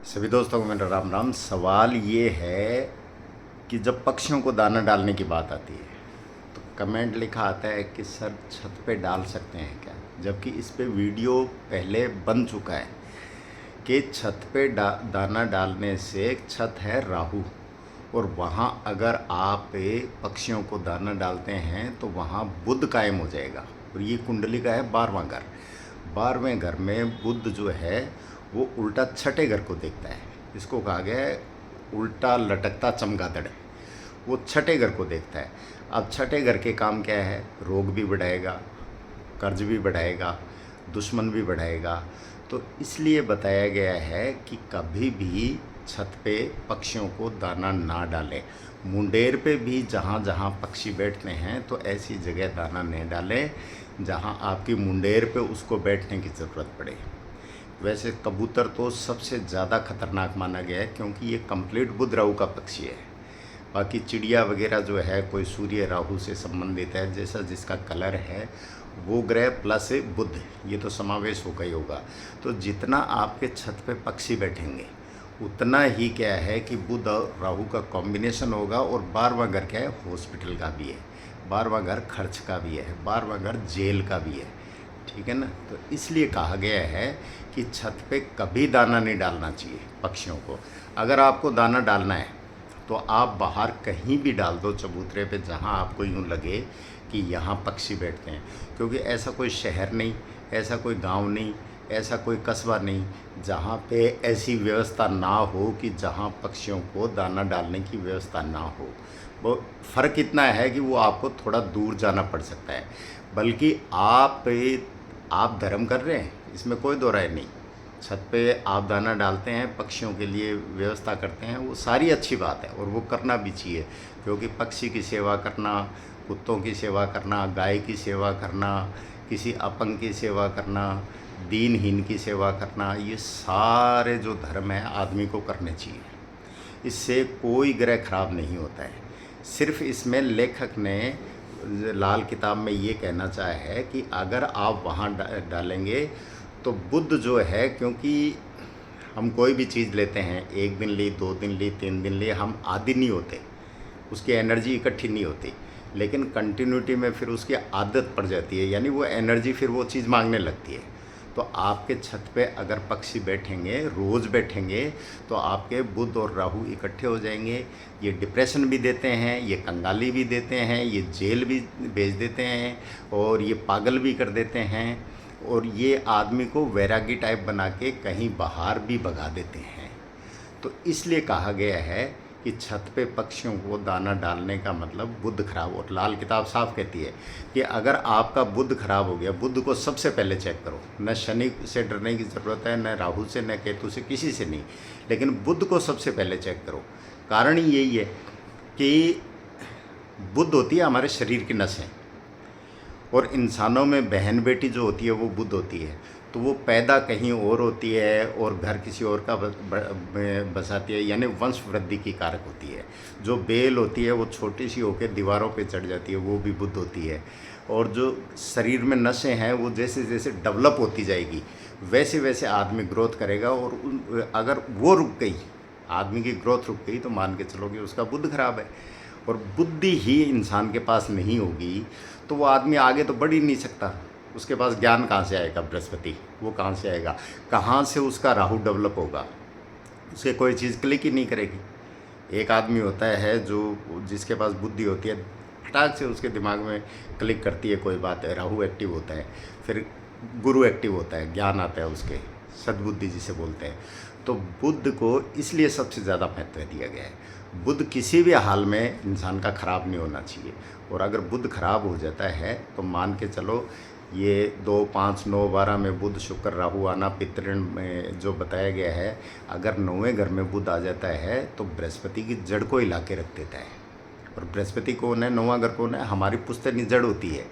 सभी दोस्तों को मेरा राम राम। सवाल ये है कि जब पक्षियों को दाना डालने की बात आती है तो कमेंट लिखा आता है कि सर छत पे डाल सकते हैं क्या, जबकि इस पे वीडियो पहले बन चुका है कि छत पे दाना डालने से एक छत है राहु, और वहाँ अगर आप पक्षियों को दाना डालते हैं तो वहाँ बुध कायम हो जाएगा। और ये कुंडली का है 12वां घर। 12वें घर में बुध जो है वो उल्टा छठे घर को देखता है। इसको कहा गया है उल्टा लटकता चमगादड़। वो छठे घर को देखता है। अब छठे घर के काम क्या है? रोग भी बढ़ाएगा, कर्ज भी बढ़ाएगा, दुश्मन भी बढ़ाएगा। तो इसलिए बताया गया है कि कभी भी छत पे पक्षियों को दाना ना डालें। मुंडेर पे भी जहाँ जहाँ पक्षी बैठते हैं तो ऐसी जगह दाना नहीं डालें जहाँ आपकी मुंडेर पे उसको बैठने की ज़रूरत पड़े। वैसे कबूतर तो सबसे ज़्यादा खतरनाक माना गया है क्योंकि ये कंप्लीट बुध राहु का पक्षी है। बाकी चिड़िया वगैरह जो है कोई सूर्य राहु से संबंधित है, जैसा जिसका कलर है वो ग्रह प्लस बुध, ये तो समावेश होगा ही होगा। तो जितना आपके छत पे पक्षी बैठेंगे उतना ही क्या है कि बुध और राहु का कॉम्बिनेशन होगा। और 12वां घर क्या है? हॉस्पिटल का भी है, 12वां घर खर्च का भी है, 12वां घर जेल का भी है। ठीक है ना? तो इसलिए कहा गया है कि छत पे कभी दाना नहीं डालना चाहिए पक्षियों को। अगर आपको दाना डालना है तो आप बाहर कहीं भी डाल दो चबूतरे पे, जहाँ आपको यूँ लगे कि यहाँ पक्षी बैठते हैं। क्योंकि ऐसा कोई शहर नहीं, ऐसा कोई गांव नहीं, ऐसा कोई कस्बा नहीं जहाँ पे ऐसी व्यवस्था ना हो कि जहाँ पक्षियों को दाना डालने की व्यवस्था ना हो। वो फ़र्क इतना है कि वो आपको थोड़ा दूर जाना पड़ सकता है। बल्कि आप धर्म कर रहे हैं, इसमें कोई दो राय नहीं। छत पे आप दाना डालते हैं, पक्षियों के लिए व्यवस्था करते हैं, वो सारी अच्छी बात है और वो करना भी चाहिए। क्योंकि पक्षी की सेवा करना, कुत्तों की सेवा करना, गाय की सेवा करना, किसी अपंग की सेवा करना, दीनहीन की सेवा करना, ये सारे जो धर्म है आदमी को करने चाहिए। इससे कोई ग्रह खराब नहीं होता है। सिर्फ इसमें लेखक ने लाल किताब में ये कहना चाहा है कि अगर आप वहाँ डालेंगे तो बुध जो है, क्योंकि हम कोई भी चीज़ लेते हैं, 1 दिन ली, 2 दिन ली, 3 दिन ली, हम आदी नहीं होते, उसकी एनर्जी इकट्ठी नहीं होती। लेकिन कंटिन्यूटी में फिर उसकी आदत पड़ जाती है, यानी वो एनर्जी फिर वो चीज़ मांगने लगती है। तो आपके छत पे अगर पक्षी बैठेंगे, रोज़ बैठेंगे, तो आपके बुध और राहु इकट्ठे हो जाएंगे। ये डिप्रेशन भी देते हैं, ये कंगाली भी देते हैं, ये जेल भी भेज देते हैं, और ये पागल भी कर देते हैं, और ये आदमी को वैरागी टाइप बना के कहीं बाहर भी भगा देते हैं। तो इसलिए कहा गया है कि छत पे पक्षियों को दाना डालने का मतलब बुध खराब। और लाल किताब साफ कहती है कि अगर आपका बुध खराब हो गया, बुध को सबसे पहले चेक करो। न शनि से डरने की ज़रूरत है, न राहु से, न केतु से, किसी से नहीं, लेकिन बुध को सबसे पहले चेक करो। कारण यही है कि बुध होती है हमारे शरीर की नसें, और इंसानों में बहन बेटी जो होती है वो बुध होती है। तो वो पैदा कहीं और होती है और घर किसी और का बसाती है, यानी वंश वृद्धि की कारक होती है। जो बेल होती है वो छोटी सी होकर दीवारों पे चढ़ जाती है, वो भी बुध होती है। और जो शरीर में नसें हैं वो जैसे जैसे डेवलप होती जाएगी वैसे वैसे आदमी ग्रोथ करेगा। और अगर वो रुक गई, आदमी की ग्रोथ रुक गई, तो मान के चलोगे उसका बुध खराब है। और बुद्धि ही इंसान के पास नहीं होगी तो वो आदमी आगे तो बढ़ ही नहीं सकता। उसके पास ज्ञान कहाँ से आएगा? बृहस्पति वो कहाँ से आएगा? कहाँ से उसका राहु डेवलप होगा? उसे कोई चीज़ क्लिक ही नहीं करेगी। एक आदमी होता है जिसके पास बुद्धि होती है, फटाक से उसके दिमाग में क्लिक करती है कोई बात है, राहु एक्टिव होता है, फिर गुरु एक्टिव होता है, ज्ञान आता है उसके, सद्बुद्धि जिसे बोलते हैं। तो बुध को इसलिए सबसे ज़्यादा महत्व दिया गया है। बुध किसी भी हाल में इंसान का खराब नहीं होना चाहिए। और अगर बुध खराब हो जाता है तो मान के चलो ये 2, 5, 9, 12 में बुध शुक्र राहु आना पितृण में जो बताया गया है, अगर 9वें घर में बुध आ जाता है तो बृहस्पति की जड़ को हिला के रख देता है। और बृहस्पति कौन है? 9वां घर कौन है? हमारी पुश्तैनी जड़ होती है,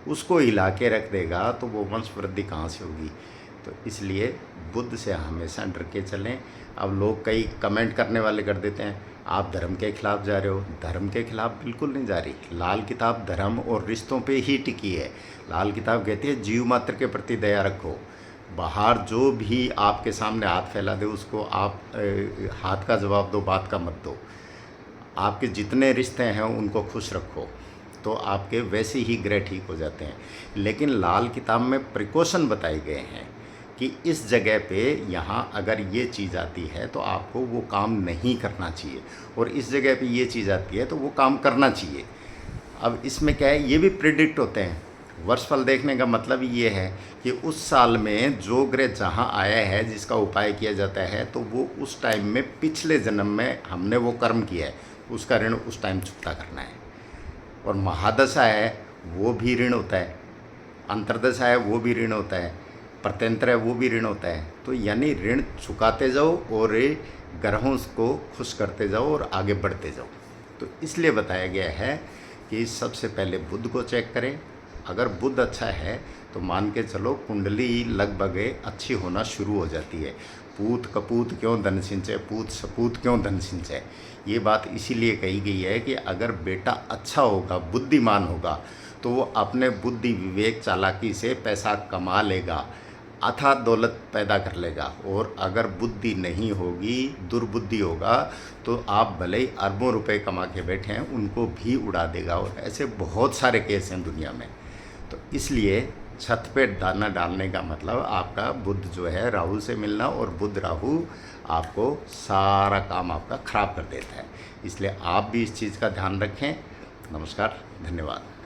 उसको हिला के रख देगा तो वो वंश वृद्धि कहाँ से होगी? तो इसलिए बुध से हमेशा डर के चलें। अब लोग कई कमेंट करने वाले कर देते हैं आप धर्म के खिलाफ जा रहे हो। धर्म के खिलाफ बिल्कुल नहीं जा रही। लाल किताब धर्म और रिश्तों पे ही टिकी है। लाल किताब कहती है जीव मात्र के प्रति दया रखो। बाहर जो भी आपके सामने हाथ फैला दे उसको आप हाथ का जवाब दो, बात का मत दो। आपके जितने रिश्ते हैं उनको खुश रखो, तो आपके वैसे ही ग्रह ठीक हो जाते हैं। लेकिन लाल किताब में प्रिकॉशन बताए गए हैं कि इस जगह पे यहाँ अगर ये चीज़ आती है तो आपको वो काम नहीं करना चाहिए, और इस जगह पे ये चीज़ आती है तो वो काम करना चाहिए। अब इसमें क्या है, ये भी प्रिडिक्ट होते हैं। वर्षफल देखने का मतलब ये है कि उस साल में जो ग्रह जहाँ आया है जिसका उपाय किया जाता है, तो वो उस टाइम में पिछले जन्म में हमने वो कर्म किया है, उसका ऋण उस टाइम चुकता करना है। और महादशा है वो भी ऋण होता है, अंतर्दशा है वो भी ऋण होता है, प्रत्यंतर है वो भी ऋण होता है। तो यानी ऋण चुकाते जाओ और ग्रहों को खुश करते जाओ और आगे बढ़ते जाओ। तो इसलिए बताया गया है कि सबसे पहले बुध को चेक करें। अगर बुध अच्छा है तो मान के चलो कुंडली लगभग अच्छी होना शुरू हो जाती है। पूत कपूत क्यों धन सिंचय, पूत सपूत क्यों धन सिंचय, ये बात इसीलिए कही गई है कि अगर बेटा अच्छा होगा, बुद्धिमान होगा, तो वो अपने बुद्धि विवेक चालाकी से पैसा कमा लेगा, अथाह दौलत पैदा कर लेगा। और अगर बुद्धि नहीं होगी, दुर्बुद्धि होगा, तो आप भले ही अरबों रुपए कमा के बैठे हैं उनको भी उड़ा देगा। और ऐसे बहुत सारे केस हैं दुनिया में। तो इसलिए छत पे दाना डालने का मतलब आपका बुध जो है राहु से मिलना, और बुध राहु आपको सारा काम आपका खराब कर देता है। इसलिए आप भी इस चीज़ का ध्यान रखें। नमस्कार, धन्यवाद।